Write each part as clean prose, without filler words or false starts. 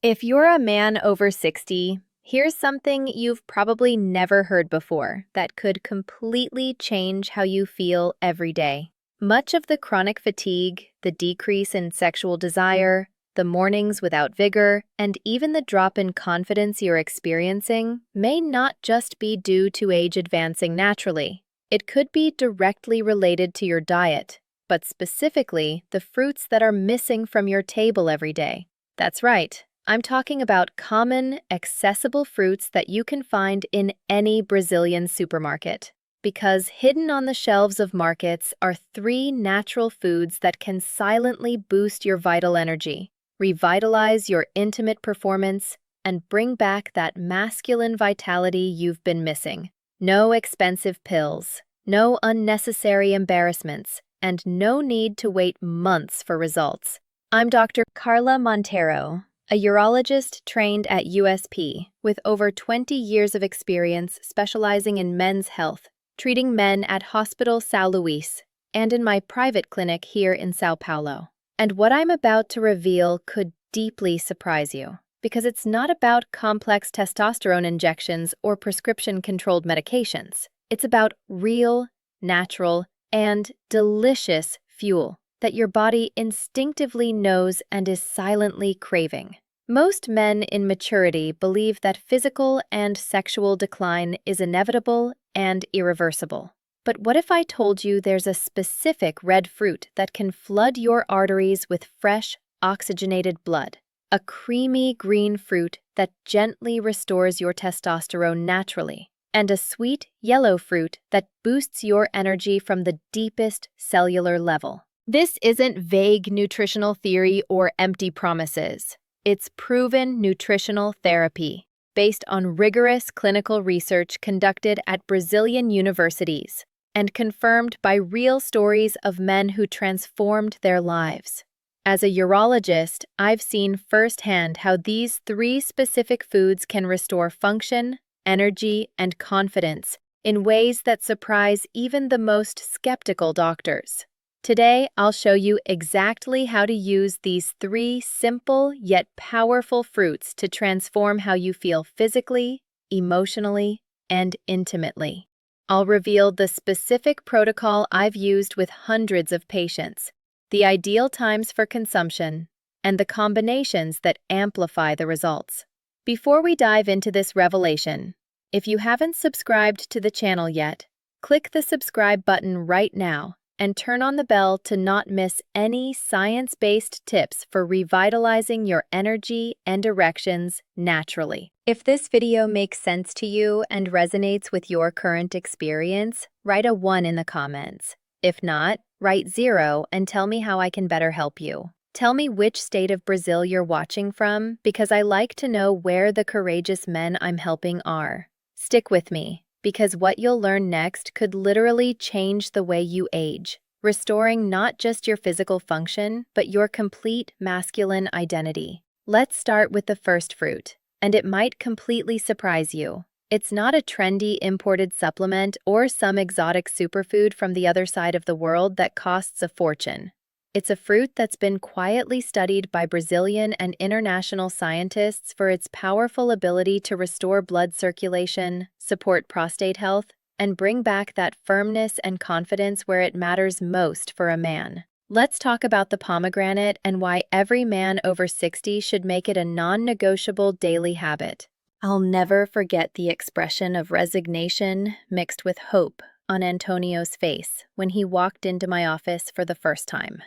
If you're a man over 60, here's something you've probably never heard before that could completely change how you feel every day. Much of the chronic fatigue, the decrease in sexual desire, the mornings without vigor, and even the drop in confidence you're experiencing may not just be due to age advancing naturally. It could be directly related to your diet, but specifically the fruits that are missing from your table every day. That's right. I'm talking about common, accessible fruits that you can find in any Brazilian supermarket. Because hidden on the shelves of markets are three natural foods that can silently boost your vital energy, revitalize your intimate performance, and bring back that masculine vitality you've been missing. No expensive pills, no unnecessary embarrassments, and no need to wait months for results. I'm Dr. Carla Monteiro, a urologist trained at USP with over 20 years of experience specializing in men's health, treating men at Hospital São Luís, and in my private clinic here in São Paulo. And what I'm about to reveal could deeply surprise you, because it's not about complex testosterone injections or prescription-controlled medications. It's about real, natural, and delicious fuel that your body instinctively knows and is silently craving. Most men in maturity believe that physical and sexual decline is inevitable and irreversible. But what if I told you there's a specific red fruit that can flood your arteries with fresh, oxygenated blood? A creamy green fruit that gently restores your testosterone naturally, and a sweet yellow fruit that boosts your energy from the deepest cellular level. This isn't vague nutritional theory or empty promises. It's proven nutritional therapy based on rigorous clinical research conducted at Brazilian universities and confirmed by real stories of men who transformed their lives. As a urologist, I've seen firsthand how these three specific foods can restore function, energy, and confidence in ways that surprise even the most skeptical doctors. Today, I'll show you exactly how to use these three simple yet powerful fruits to transform how you feel physically, emotionally, and intimately. I'll reveal the specific protocol I've used with hundreds of patients, the ideal times for consumption, and the combinations that amplify the results. Before we dive into this revelation, if you haven't subscribed to the channel yet, click the subscribe button right now and turn on the bell to not miss any science-based tips for revitalizing your energy and erections naturally. If this video makes sense to you and resonates with your current experience, write a 1 in the comments. If not, write 0 and tell me how I can better help you. Tell me which state of Brazil you're watching from, because I like to know where the courageous men I'm helping are. Stick with me, because what you'll learn next could literally change the way you age, restoring not just your physical function, but your complete masculine identity. Let's start with the first fruit, and it might completely surprise you. It's not a trendy imported supplement or some exotic superfood from the other side of the world that costs a fortune. It's a fruit that's been quietly studied by Brazilian and international scientists for its powerful ability to restore blood circulation, support prostate health, and bring back that firmness and confidence where it matters most for a man. Let's talk about the pomegranate and why every man over 60 should make it a non-negotiable daily habit. I'll never forget the expression of resignation mixed with hope on Antônio's face when he walked into my office for the first time.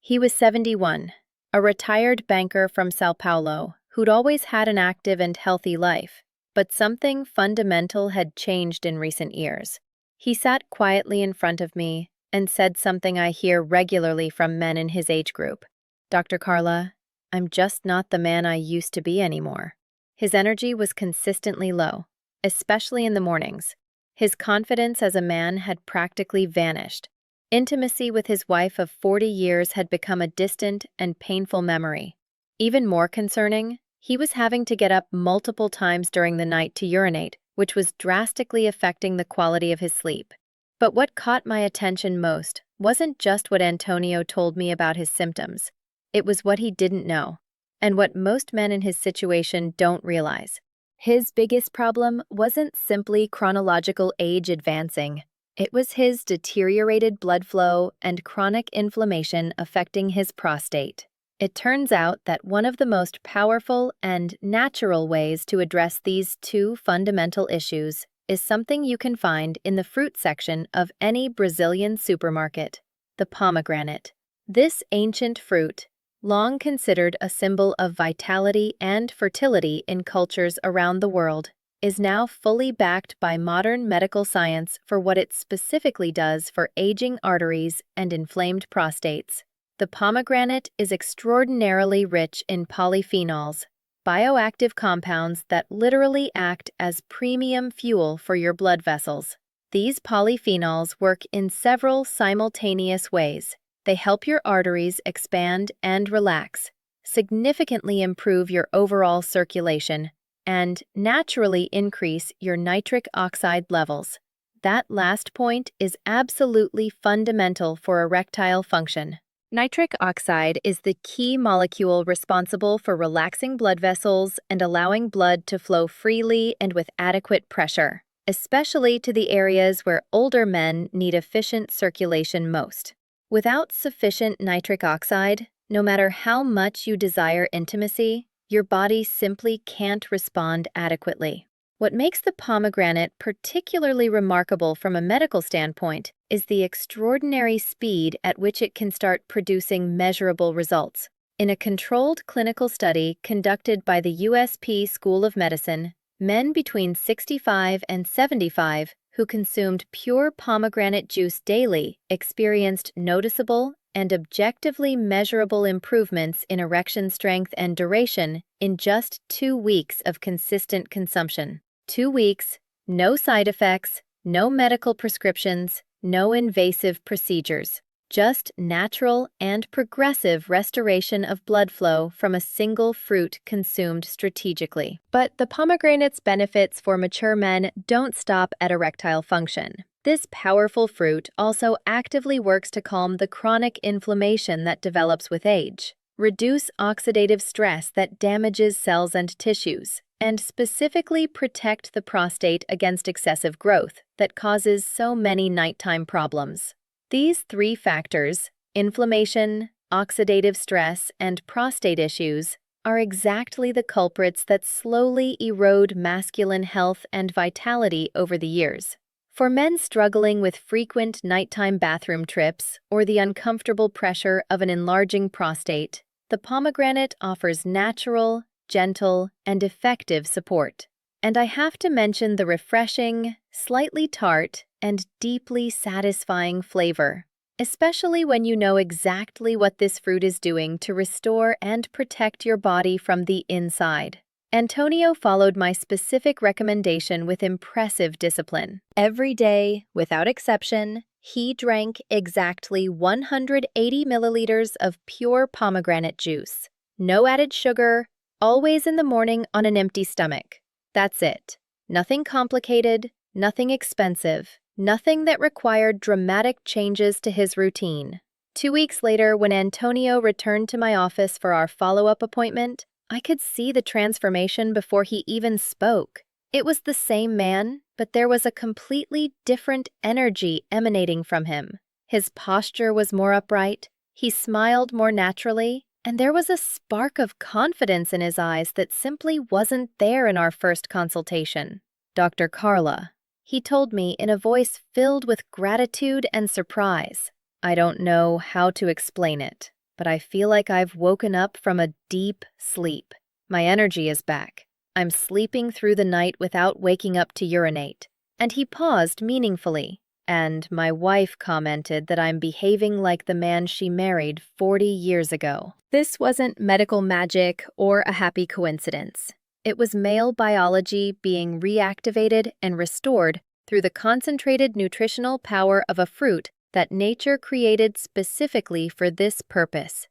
He was 71, a retired banker from São Paulo who'd always had an active and healthy life, but something fundamental had changed in recent years. He sat quietly in front of me and said something I hear regularly from men in his age group. "Dr. Carla, I'm just not the man I used to be anymore." His energy was consistently low, especially in the mornings. His confidence as a man had practically vanished. Intimacy with his wife of 40 years had become a distant and painful memory. Even more concerning, he was having to get up multiple times during the night to urinate, which was drastically affecting the quality of his sleep. But what caught my attention most wasn't just what Antonio told me about his symptoms. It was what he didn't know. And what most men in his situation don't realize. His biggest problem wasn't simply chronological age advancing. It was his deteriorated blood flow and chronic inflammation affecting his prostate. It turns out that one of the most powerful and natural ways to address these two fundamental issues is something you can find in the fruit section of any Brazilian supermarket: the pomegranate. This ancient fruit, long considered a symbol of vitality and fertility in cultures around the world, is now fully backed by modern medical science for what it specifically does for aging arteries and inflamed prostates. The pomegranate is extraordinarily rich in polyphenols, bioactive compounds that literally act as premium fuel for your blood vessels. These polyphenols work in several simultaneous ways. They help your arteries expand and relax, significantly improve your overall circulation, and naturally increase your nitric oxide levels. That last point is absolutely fundamental for erectile function. Nitric oxide is the key molecule responsible for relaxing blood vessels and allowing blood to flow freely and with adequate pressure, especially to the areas where older men need efficient circulation most. Without sufficient nitric oxide, no matter how much you desire intimacy, your body simply can't respond adequately. What makes the pomegranate particularly remarkable from a medical standpoint is the extraordinary speed at which it can start producing measurable results. In a controlled clinical study conducted by the USP School of Medicine, men between 65 and 75 who consumed pure pomegranate juice daily experienced noticeable and objectively measurable improvements in erection strength and duration in just 2 weeks of consistent consumption. 2 weeks, no side effects, no medical prescriptions, no invasive procedures, just natural and progressive restoration of blood flow from a single fruit consumed strategically. But the pomegranate's benefits for mature men don't stop at erectile function. This powerful fruit also actively works to calm the chronic inflammation that develops with age, reduce oxidative stress that damages cells and tissues, and specifically protect the prostate against excessive growth that causes so many nighttime problems. These 3 factors, inflammation, oxidative stress, and prostate issues, are exactly the culprits that slowly erode masculine health and vitality over the years. For men struggling with frequent nighttime bathroom trips or the uncomfortable pressure of an enlarging prostate, the pomegranate offers natural, gentle, and effective support. And I have to mention the refreshing, slightly tart, and deeply satisfying flavor, especially when you know exactly what this fruit is doing to restore and protect your body from the inside. Antônio followed my specific recommendation with impressive discipline. Every day, without exception, he drank exactly 180 milliliters of pure pomegranate juice. No added sugar, always in the morning on an empty stomach. That's it. Nothing complicated, nothing expensive, nothing that required dramatic changes to his routine. 2 weeks later, when Antônio returned to my office for our follow-up appointment, I could see the transformation before he even spoke. It was the same man, but there was a completely different energy emanating from him. His posture was more upright, he smiled more naturally, and there was a spark of confidence in his eyes that simply wasn't there in our first consultation. "Dr. Carla," he told me in a voice filled with gratitude and surprise. "I don't know how to explain it, but I feel like I've woken up from a deep sleep. My energy is back. I'm sleeping through the night without waking up to urinate." And he paused meaningfully. "And my wife commented that I'm behaving like the man she married 40 years ago." This wasn't medical magic or a happy coincidence. It was male biology being reactivated and restored through the concentrated nutritional power of a fruit that nature created specifically for this purpose.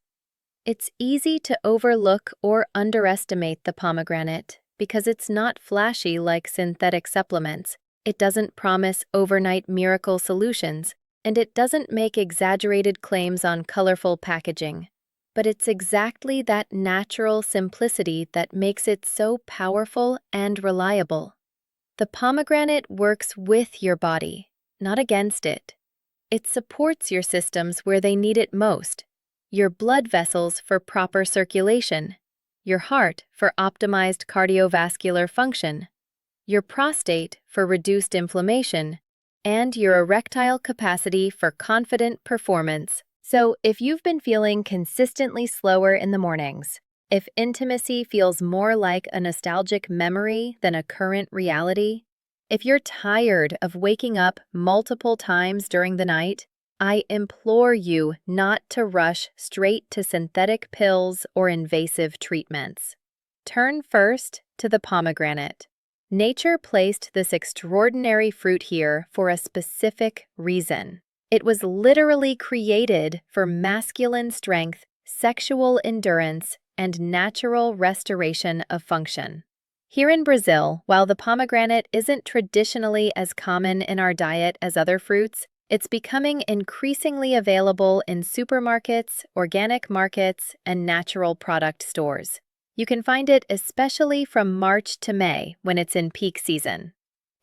It's easy to overlook or underestimate the pomegranate because it's not flashy like synthetic supplements. It doesn't promise overnight miracle solutions, and it doesn't make exaggerated claims on colorful packaging. but it's exactly that natural simplicity that makes it so powerful and reliable. The pomegranate works with your body, not against it. It supports your systems where they need it most: your blood vessels for proper circulation, your heart for optimized cardiovascular function, your prostate for reduced inflammation, and your erectile capacity for confident performance. So, if you've been feeling consistently slower in the mornings, if intimacy feels more like a nostalgic memory than a current reality, if you're tired of waking up multiple times during the night, I implore you not to rush straight to synthetic pills or invasive treatments. Turn first to the pomegranate. Nature placed this extraordinary fruit here for a specific reason. It was literally created for masculine strength, sexual endurance, and natural restoration of function. Here in Brazil, while the pomegranate isn't traditionally as common in our diet as other fruits, it's becoming increasingly available in supermarkets, organic markets, and natural product stores. You can find it especially from March to May when it's in peak season.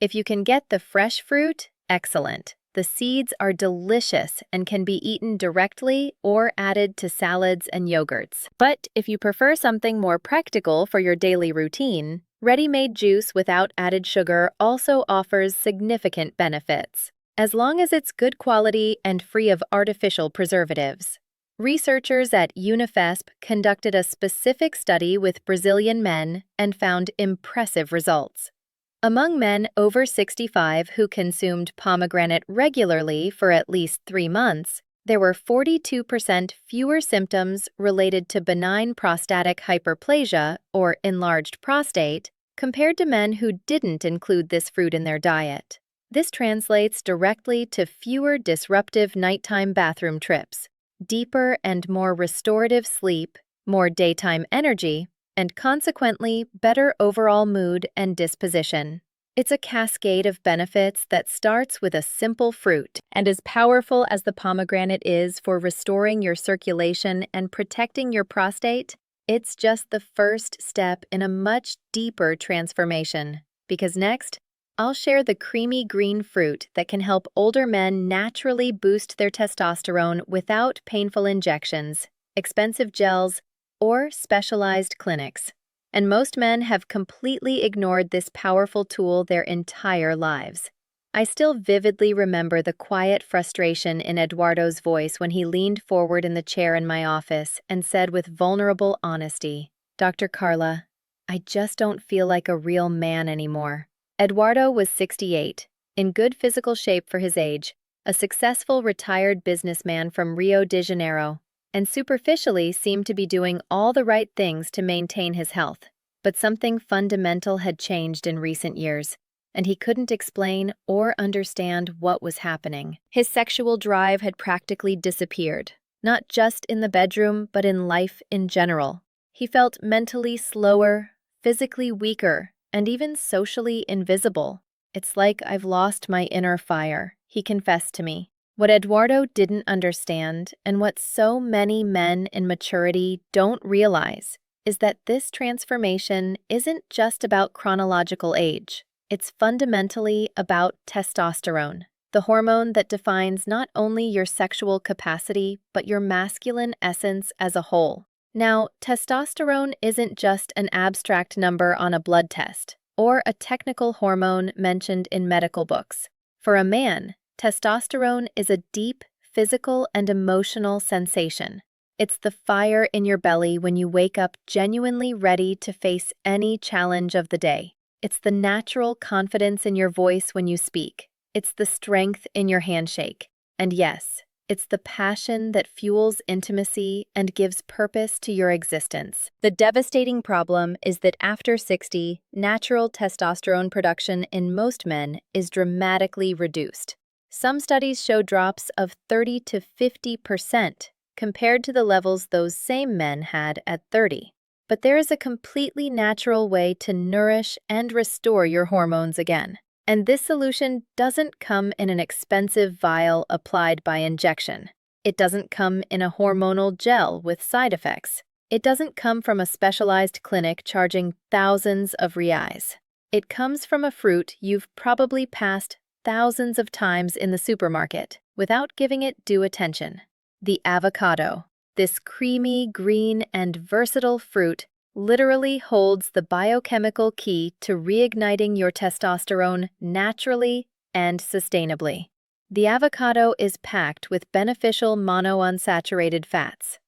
If you can get the fresh fruit, excellent. The seeds are delicious and can be eaten directly or added to salads and yogurts. But if you prefer something more practical for your daily routine, ready-made juice without added sugar also offers significant benefits, as long as it's good quality and free of artificial preservatives. Researchers at UNIFESP conducted a specific study with Brazilian men and found impressive results. Among men over 65 who consumed pomegranate regularly for at least 3 months, there were 42% fewer symptoms related to benign prostatic hyperplasia or enlarged prostate compared to men who didn't include this fruit in their diet. This translates directly to fewer disruptive nighttime bathroom trips, deeper and more restorative sleep, more daytime energy, and consequently better overall mood and disposition. It's a cascade of benefits that starts with a simple fruit, and as powerful as the pomegranate is for restoring your circulation and protecting your prostate, it's just the first step in a much deeper transformation. Because next, I'll share the creamy green fruit that can help older men naturally boost their testosterone without painful injections, expensive gels, or specialized clinics. And most men have completely ignored this powerful tool their entire lives. I still vividly remember the quiet frustration in Eduardo's voice when he leaned forward in the chair in my office and said with vulnerable honesty, "Dr. Carla, I just don't feel like a real man anymore." Eduardo was 68, in good physical shape for his age, a successful retired businessman from Rio de Janeiro, and superficially seemed to be doing all the right things to maintain his health. But something fundamental had changed in recent years, and he couldn't explain or understand what was happening. His sexual drive had practically disappeared, not just in the bedroom, but in life in general. He felt mentally slower, physically weaker, and even socially invisible. "It's like I've lost my inner fire," he confessed to me. What Eduardo didn't understand, and what so many men in maturity don't realize, is that this transformation isn't just about chronological age. It's fundamentally about testosterone, the hormone that defines not only your sexual capacity, but your masculine essence as a whole. Now, testosterone isn't just an abstract number on a blood test, or a technical hormone mentioned in medical books. For a man, testosterone is a deep, physical and emotional sensation. It's the fire in your belly when you wake up genuinely ready to face any challenge of the day. It's the natural confidence in your voice when you speak. It's the strength in your handshake. And yes, it's the passion that fuels intimacy and gives purpose to your existence. The devastating problem is that after 60, natural testosterone production in most men is dramatically reduced. Some studies show drops of 30 to 50% compared to the levels those same men had at 30. But there is a completely natural way to nourish and restore your hormones again. And this solution doesn't come in an expensive vial applied by injection. It doesn't come in a hormonal gel with side effects. It doesn't come from a specialized clinic charging thousands of reais. It comes from a fruit you've probably passed thousands of times in the supermarket without giving it due attention. The avocado. This creamy, green, and versatile fruit literally holds the biochemical key to reigniting your testosterone naturally and sustainably. The avocado is packed with beneficial monounsaturated fats.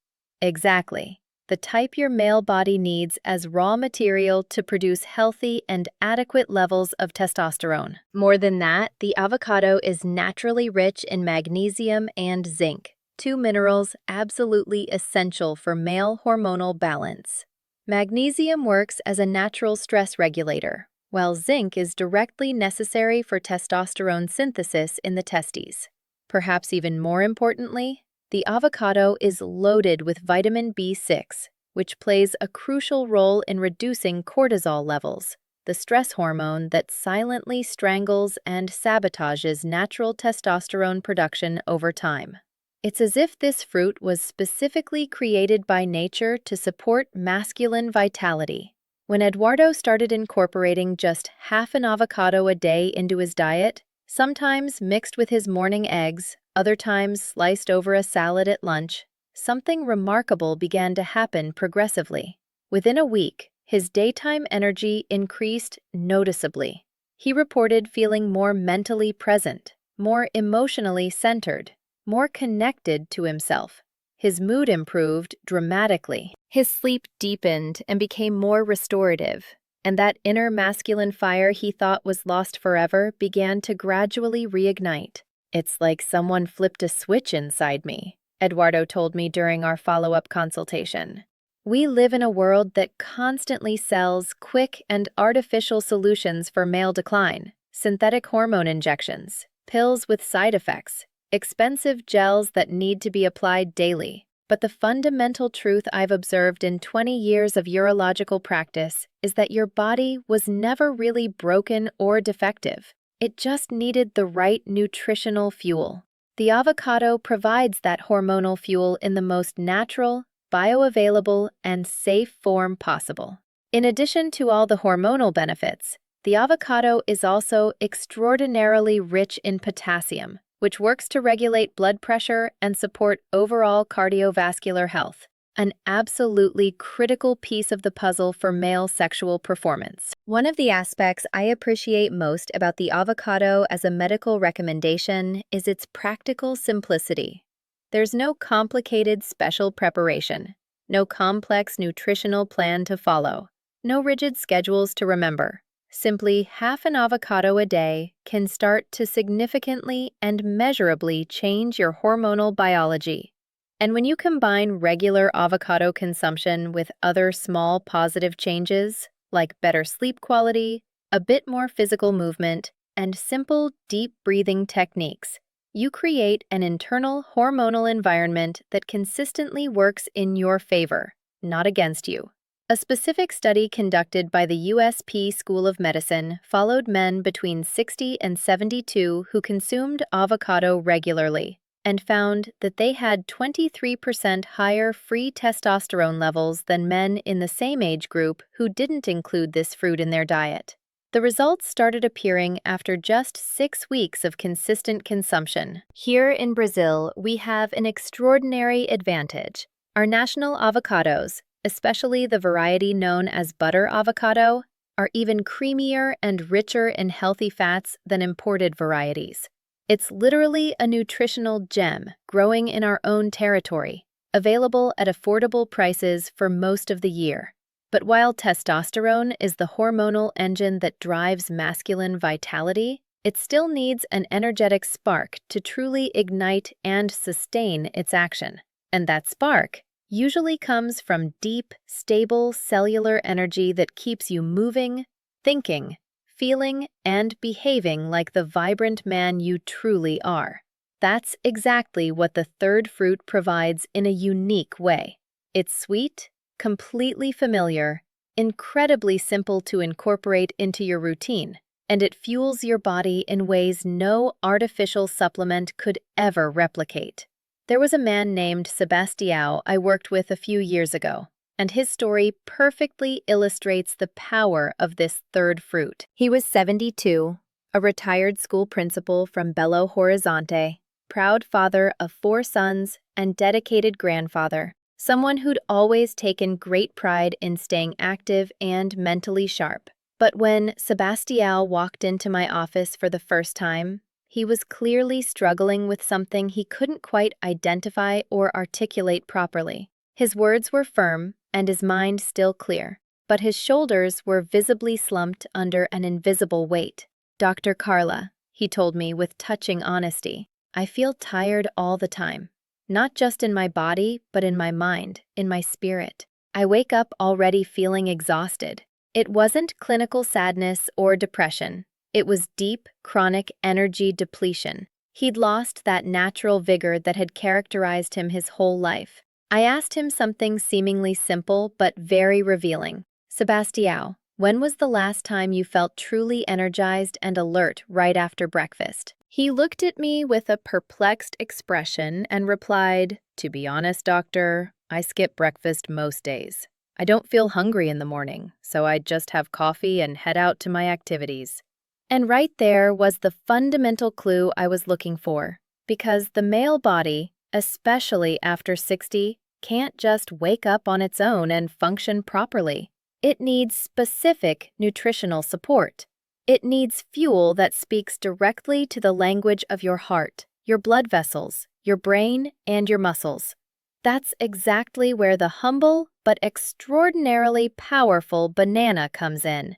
Exactly, the type your male body needs as raw material to produce healthy and adequate levels of testosterone. More than that, the avocado is naturally rich in magnesium and zinc, two minerals absolutely essential for male hormonal balance. Magnesium works as a natural stress regulator, while zinc is directly necessary for testosterone synthesis in the testes. Perhaps even more importantly, the avocado is loaded with vitamin B6, which plays a crucial role in reducing cortisol levels, the stress hormone that silently strangles and sabotages natural testosterone production over time. It's as if this fruit was specifically created by nature to support masculine vitality. When Eduardo started incorporating just half an avocado a day into his diet, sometimes mixed with his morning eggs, other times sliced over a salad at lunch, something remarkable began to happen progressively. Within a week, his daytime energy increased noticeably. He reported feeling more mentally present, more emotionally centered, more connected to himself. His mood improved dramatically. His sleep deepened and became more restorative, and that inner masculine fire he thought was lost forever began to gradually reignite. "It's like someone flipped a switch inside me," Eduardo told me during our follow-up consultation. We live in a world that constantly sells quick and artificial solutions for male decline, synthetic hormone injections, pills with side effects, expensive gels that need to be applied daily. But the fundamental truth I've observed in 20 years of urological practice is that your body was never really broken or defective. It just needed the right nutritional fuel. The avocado provides that hormonal fuel in the most natural, bioavailable, and safe form possible. In addition to all the hormonal benefits, the avocado is also extraordinarily rich in potassium, which works to regulate blood pressure and support overall cardiovascular health, an absolutely critical piece of the puzzle for male sexual performance. One of the aspects I appreciate most about the avocado as a medical recommendation is its practical simplicity. There's no complicated special preparation, no complex nutritional plan to follow, no rigid schedules to remember. Simply half an avocado a day can start to significantly and measurably change your hormonal biology. And when you combine regular avocado consumption with other small positive changes, like better sleep quality, a bit more physical movement, and simple, deep breathing techniques, you create an internal hormonal environment that consistently works in your favor, not against you. A specific study conducted by the USP School of Medicine followed men between 60 and 72 who consumed avocado regularly and found that they had 23% higher free testosterone levels than men in the same age group who didn't include this fruit in their diet. The results started appearing after just 6 weeks of consistent consumption. Here in Brazil, we have an extraordinary advantage. Our national avocados, especially the variety known as butter avocado, are even creamier and richer in healthy fats than imported varieties. It's literally a nutritional gem growing in our own territory, available at affordable prices for most of the year. But while testosterone is the hormonal engine that drives masculine vitality, it still needs an energetic spark to truly ignite and sustain its action. And that spark usually comes from deep, stable cellular energy that keeps you moving, thinking, feeling, and behaving like the vibrant man you truly are. That's exactly what the third fruit provides in a unique way. It's sweet, completely familiar, incredibly simple to incorporate into your routine, and it fuels your body in ways no artificial supplement could ever replicate. There was a man named Sebastião I worked with a few years ago, and his story perfectly illustrates the power of this third fruit. He was 72, a retired school principal from Belo Horizonte, proud father of 4 sons and dedicated grandfather, someone who'd always taken great pride in staying active and mentally sharp. But when Sebastião walked into my office for the first time, he was clearly struggling with something he couldn't quite identify or articulate properly. His words were firm and his mind still clear, but his shoulders were visibly slumped under an invisible weight. "Dr. Carla," he told me with touching honesty, "I feel tired all the time. Not just in my body, but in my mind, in my spirit. I wake up already feeling exhausted." It wasn't clinical sadness or depression. It was deep, chronic energy depletion. He'd lost that natural vigor that had characterized him his whole life. I asked him something seemingly simple but very revealing. "Sebastião, when was the last time you felt truly energized and alert right after breakfast?" He looked at me with a perplexed expression and replied, "To be honest, doctor, I skip breakfast most days. I don't feel hungry in the morning, so I just have coffee and head out to my activities." And right there was the fundamental clue I was looking for, because the male body, especially after 60, can't just wake up on its own and function properly. It needs specific nutritional support. It needs fuel that speaks directly to the language of your heart, your blood vessels, your brain, and your muscles. That's exactly where the humble but extraordinarily powerful banana comes in.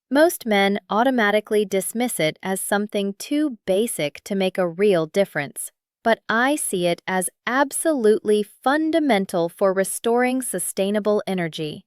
Most men automatically dismiss it as something too basic to make a real difference, but I see it as absolutely fundamental for restoring sustainable energy.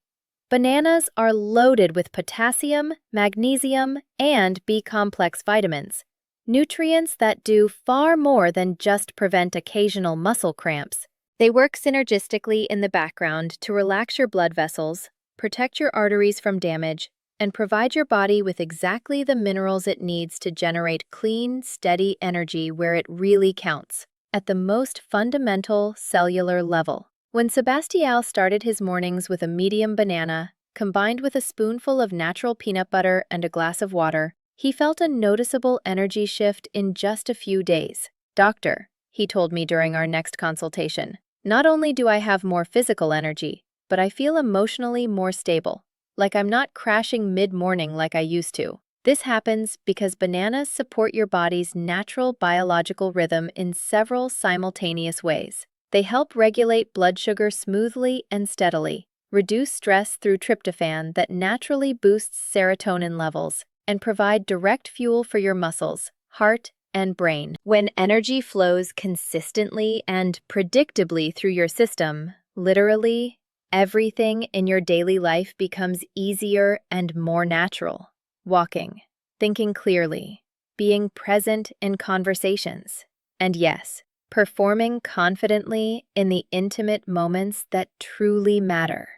Bananas are loaded with potassium, magnesium, and B-complex vitamins, nutrients that do far more than just prevent occasional muscle cramps. They work synergistically in the background to relax your blood vessels, protect your arteries from damage, and provide your body with exactly the minerals it needs to generate clean, steady energy where it really counts, at the most fundamental cellular level. When Sebastião started his mornings with a medium banana, combined with a spoonful of natural peanut butter and a glass of water, he felt a noticeable energy shift in just a few days. "Doctor," he told me during our next consultation, "not only do I have more physical energy, but I feel emotionally more stable, like I'm not crashing mid-morning like I used to." This happens because bananas support your body's natural biological rhythm in several simultaneous ways. They help regulate blood sugar smoothly and steadily, reduce stress through tryptophan that naturally boosts serotonin levels, and provide direct fuel for your muscles, heart, and brain. When energy flows consistently and predictably through your system, literally, everything in your daily life becomes easier and more natural. Walking, thinking clearly, being present in conversations, and yes, performing confidently in the intimate moments that truly matter.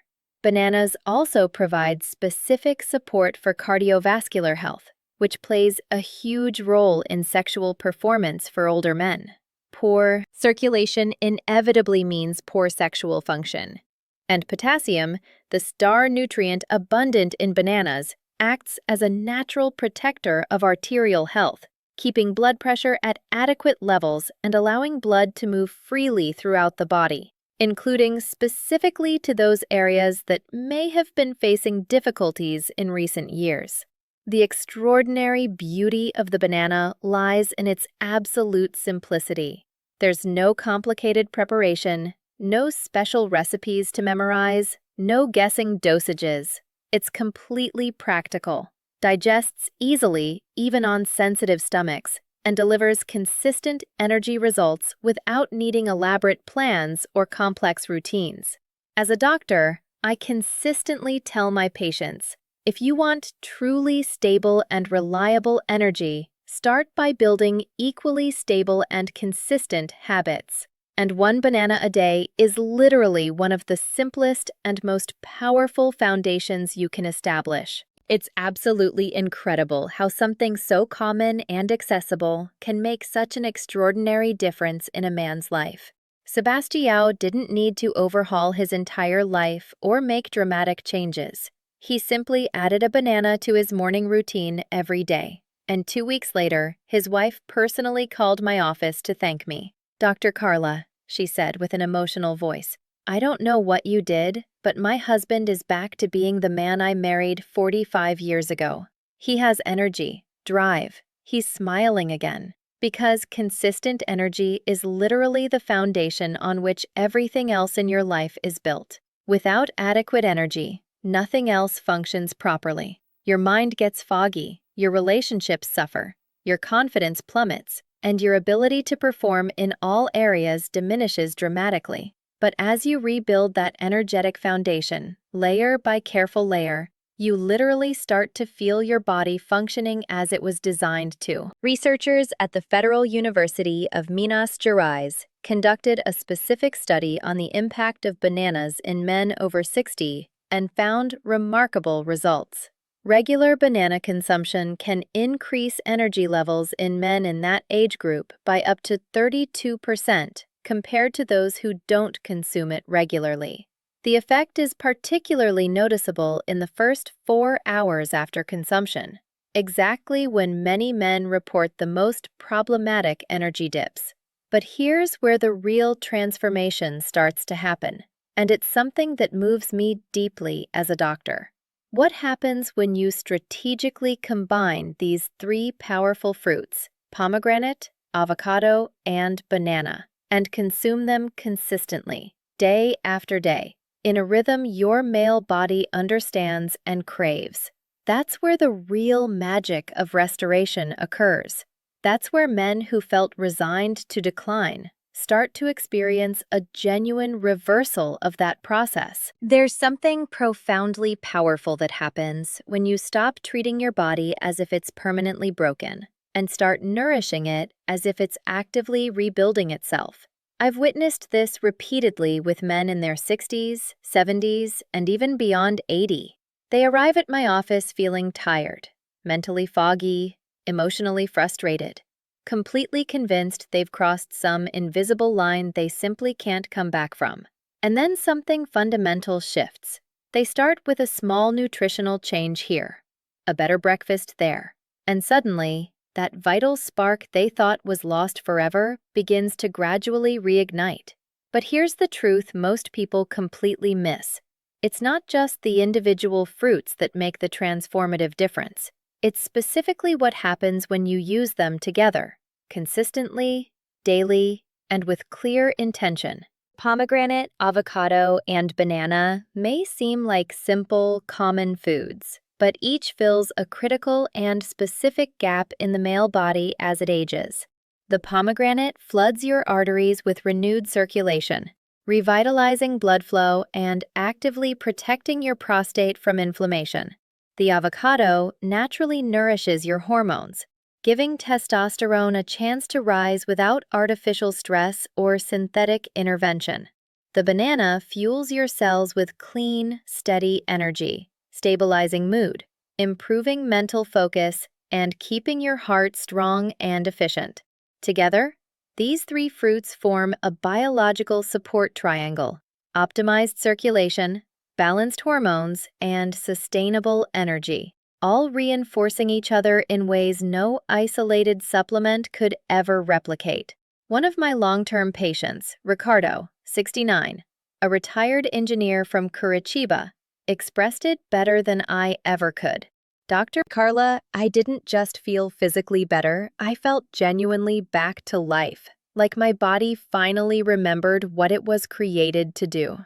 Bananas also provide specific support for cardiovascular health, which plays a huge role in sexual performance for older men. Poor circulation inevitably means poor sexual function. And potassium, the star nutrient abundant in bananas, acts as a natural protector of arterial health, keeping blood pressure at adequate levels and allowing blood to move freely throughout the body, including specifically to those areas that may have been facing difficulties in recent years. The extraordinary beauty of the banana lies in its absolute simplicity. There's no complicated preparation, no special recipes to memorize, no guessing dosages. It's completely practical, digests easily even on sensitive stomachs, and delivers consistent energy results without needing elaborate plans or complex routines. As a doctor, I consistently tell my patients, if you want truly stable and reliable energy, start by building equally stable and consistent habits. And one banana a day is literally one of the simplest and most powerful foundations you can establish. It's absolutely incredible how something so common and accessible can make such an extraordinary difference in a man's life. Sebastião didn't need to overhaul his entire life or make dramatic changes. He simply added a banana to his morning routine every day. And 2 weeks later, his wife personally called my office to thank me. "Dr. Carla," she said with an emotional voice, "I don't know what you did, but my husband is back to being the man I married 45 years ago. He has energy, drive, he's smiling again." Because consistent energy is literally the foundation on which everything else in your life is built. Without adequate energy, nothing else functions properly. Your mind gets foggy, your relationships suffer, your confidence plummets, and your ability to perform in all areas diminishes dramatically. But as you rebuild that energetic foundation, layer by careful layer, you literally start to feel your body functioning as it was designed to. Researchers at the Federal University of Minas Gerais conducted a specific study on the impact of bananas in men over 60 and found remarkable results. Regular banana consumption can increase energy levels in men in that age group by up to 32% compared to those who don't consume it regularly. The effect is particularly noticeable in the first 4 hours after consumption, exactly when many men report the most problematic energy dips. But here's where the real transformation starts to happen, and it's something that moves me deeply as a doctor. What happens when you strategically combine these 3 powerful fruits, pomegranate, avocado, and banana, and consume them consistently, day after day, in a rhythm your male body understands and craves? That's where the real magic of restoration occurs. That's where men who felt resigned to decline start to experience a genuine reversal of that process. There's something profoundly powerful that happens when you stop treating your body as if it's permanently broken and start nourishing it as if it's actively rebuilding itself. I've witnessed this repeatedly with men in their 60s, 70s, and even beyond 80. They arrive at my office feeling tired, mentally foggy, emotionally frustrated, completely convinced they've crossed some invisible line they simply can't come back from. And then something fundamental shifts. They start with a small nutritional change here, a better breakfast there, and suddenly, that vital spark they thought was lost forever begins to gradually reignite. But here's the truth most people completely miss. It's not just the individual fruits that make the transformative difference. It's specifically what happens when you use them together, consistently, daily, and with clear intention. Pomegranate, avocado, and banana may seem like simple, common foods, but each fills a critical and specific gap in the male body as it ages. The pomegranate floods your arteries with renewed circulation, revitalizing blood flow and actively protecting your prostate from inflammation. The avocado naturally nourishes your hormones, giving testosterone a chance to rise without artificial stress or synthetic intervention. The banana fuels your cells with clean, steady energy, stabilizing mood, improving mental focus, and keeping your heart strong and efficient. Together, these 3 fruits form a biological support triangle: optimized circulation, balanced hormones, and sustainable energy, all reinforcing each other in ways no isolated supplement could ever replicate. One of my long-term patients, Ricardo, 69, a retired engineer from Curitiba, expressed it better than I ever could. "Dr. Carla, I didn't just feel physically better, I felt genuinely back to life, like my body finally remembered what it was created to do."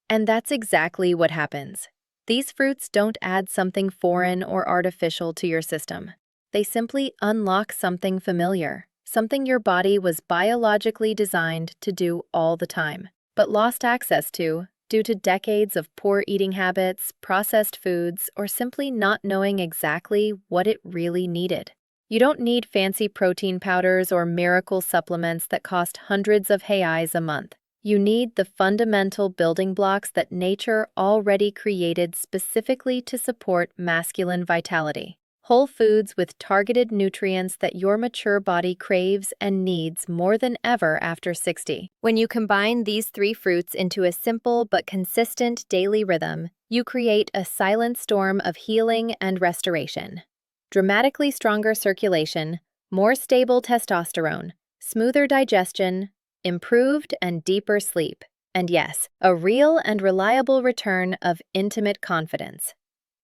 And that's exactly what happens. These fruits don't add something foreign or artificial to your system. They simply unlock something familiar, something your body was biologically designed to do all the time, but lost access to due to decades of poor eating habits, processed foods, or simply not knowing exactly what it really needed. You don't need fancy protein powders or miracle supplements that cost hundreds of reais a month. You need the fundamental building blocks that nature already created specifically to support masculine vitality: Whole foods with targeted nutrients that your mature body craves and needs more than ever after 60. When you combine these three fruits into a simple but consistent daily rhythm, you create a silent storm of healing and restoration. Dramatically stronger circulation, more stable testosterone, smoother digestion, improved and deeper sleep, and yes, a real and reliable return of intimate confidence.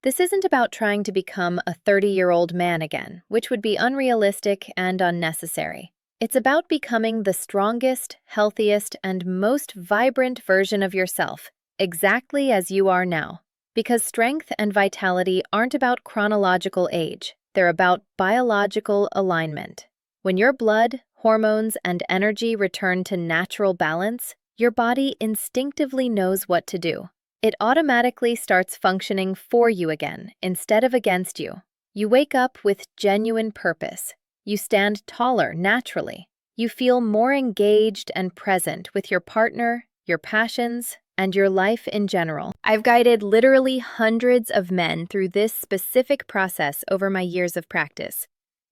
This isn't about trying to become a 30-year-old man again, which would be unrealistic and unnecessary. It's about becoming the strongest, healthiest, and most vibrant version of yourself, exactly as you are now. Because strength and vitality aren't about chronological age, they're about biological alignment. When your blood, hormones, and energy return to natural balance, your body instinctively knows what to do. It automatically starts functioning for you again, instead of against you. You wake up with genuine purpose. You stand taller naturally. You feel more engaged and present with your partner, your passions, and your life in general. I've guided literally hundreds of men through this specific process over my years of practice.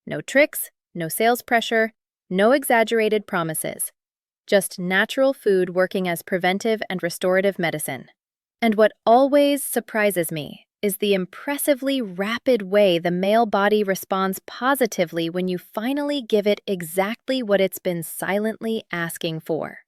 No tricks, no sales pressure, no exaggerated promises. Just natural food working as preventive and restorative medicine. And what always surprises me is the impressively rapid way the male body responds positively when you finally give it exactly what it's been silently asking for.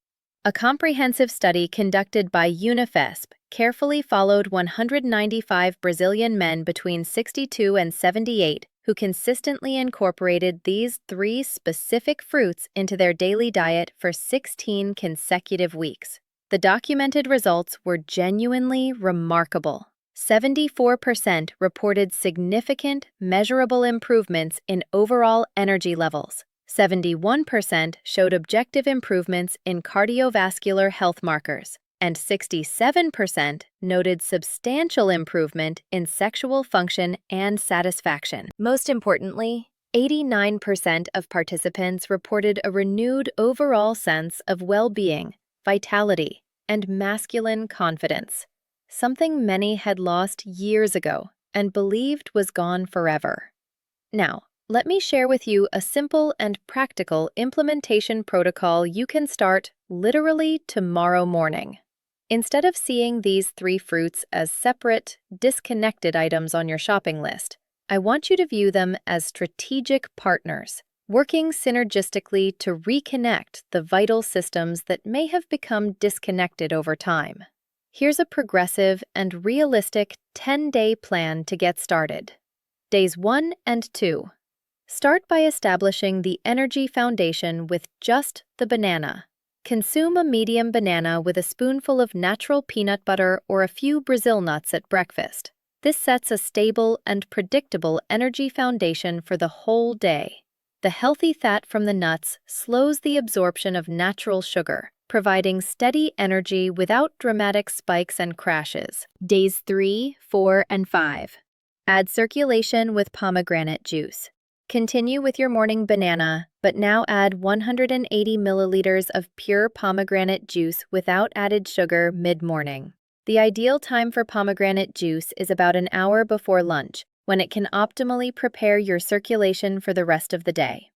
A comprehensive study conducted by UNIFESP carefully followed 195 Brazilian men between 62 and 78 who consistently incorporated these three specific fruits into their daily diet for 16 consecutive weeks. The documented results were genuinely remarkable. 74% reported significant, measurable improvements in overall energy levels. 71% showed objective improvements in cardiovascular health markers, and 67% noted substantial improvement in sexual function and satisfaction. Most importantly, 89% of participants reported a renewed overall sense of well-being, vitality, and masculine confidence, something many had lost years ago and believed was gone forever. Now, let me share with you a simple and practical implementation protocol you can start literally tomorrow morning. Instead of seeing these three fruits as separate, disconnected items on your shopping list, I want you to view them as strategic partners, working synergistically to reconnect the vital systems that may have become disconnected over time. Here's a progressive and realistic 10-day plan to get started. Days 1 and 2. Start by establishing the energy foundation with just the banana. Consume a medium banana with a spoonful of natural peanut butter or a few Brazil nuts at breakfast. This sets a stable and predictable energy foundation for the whole day. The healthy fat from the nuts slows the absorption of natural sugar, providing steady energy without dramatic spikes and crashes. Days 3, 4, and 5. Add circulation with pomegranate juice. Continue with your morning banana, but now add 180 milliliters of pure pomegranate juice without added sugar mid-morning. The ideal time for pomegranate juice is about an hour before lunch, when it can optimally prepare your circulation for the rest of the day.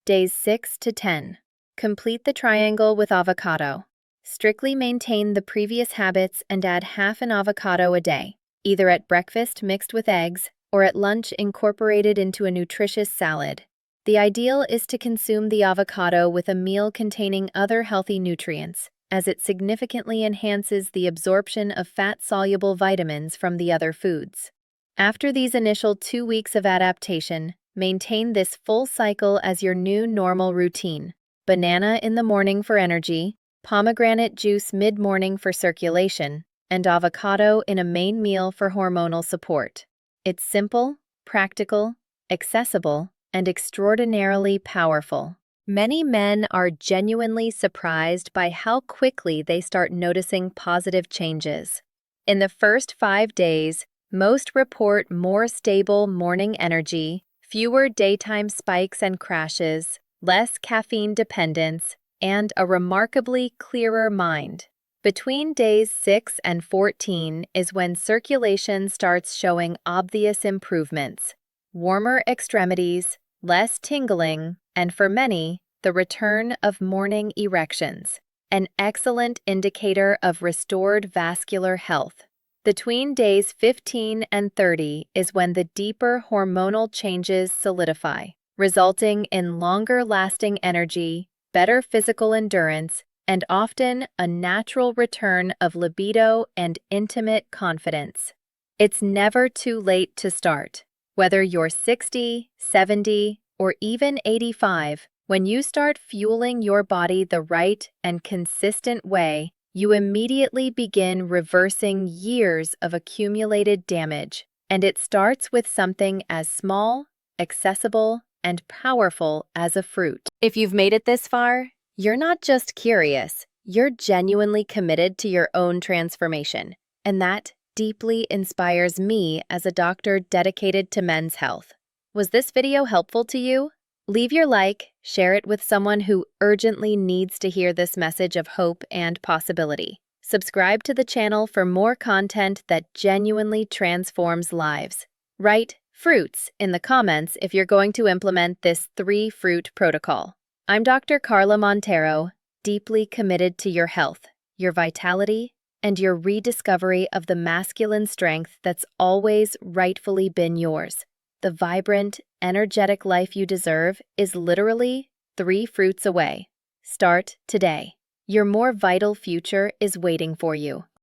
Days 6 to 10. Complete the triangle with avocado. Strictly maintain the previous habits and add half an avocado a day, either at breakfast mixed with eggs or at lunch incorporated into a nutritious salad. The ideal is to consume the avocado with a meal containing other healthy nutrients, as it significantly enhances the absorption of fat-soluble vitamins from the other foods. After these initial 2 weeks of adaptation, maintain this full cycle as your new normal routine. Banana in the morning for energy, pomegranate juice mid-morning for circulation, and avocado in a main meal for hormonal support. It's simple, practical, accessible, and extraordinarily powerful. Many men are genuinely surprised by how quickly they start noticing positive changes. In the first 5 days, most report more stable morning energy, fewer daytime spikes and crashes, less caffeine dependence, and a remarkably clearer mind. Between days 6 and 14 is when circulation starts showing obvious improvements. warmer extremities, less tingling, and for many, the return of morning erections, an excellent indicator of restored vascular health. Between days 15 and 30 is when the deeper hormonal changes solidify, resulting in longer-lasting energy, better physical endurance, and often a natural return of libido and intimate confidence. It's never too late to start. Whether you're 60, 70, or even 85, when you start fueling your body the right and consistent way, you immediately begin reversing years of accumulated damage. And it starts with something as small, accessible, and powerful as a fruit. If you've made it this far, you're not just curious, you're genuinely committed to your own transformation. And that deeply inspires me as a doctor dedicated to men's health. Was this video helpful to you? Leave your like, share it with someone who urgently needs to hear this message of hope and possibility. Subscribe to the channel for more content that genuinely transforms lives. Write fruits in the comments if you're going to implement this 3-fruit protocol. I'm Dr. Carla Monteiro, deeply committed to your health, your vitality, and your rediscovery of the masculine strength that's always rightfully been yours. The vibrant, energetic life you deserve is literally 3 fruits away. Start today. Your more vital future is waiting for you.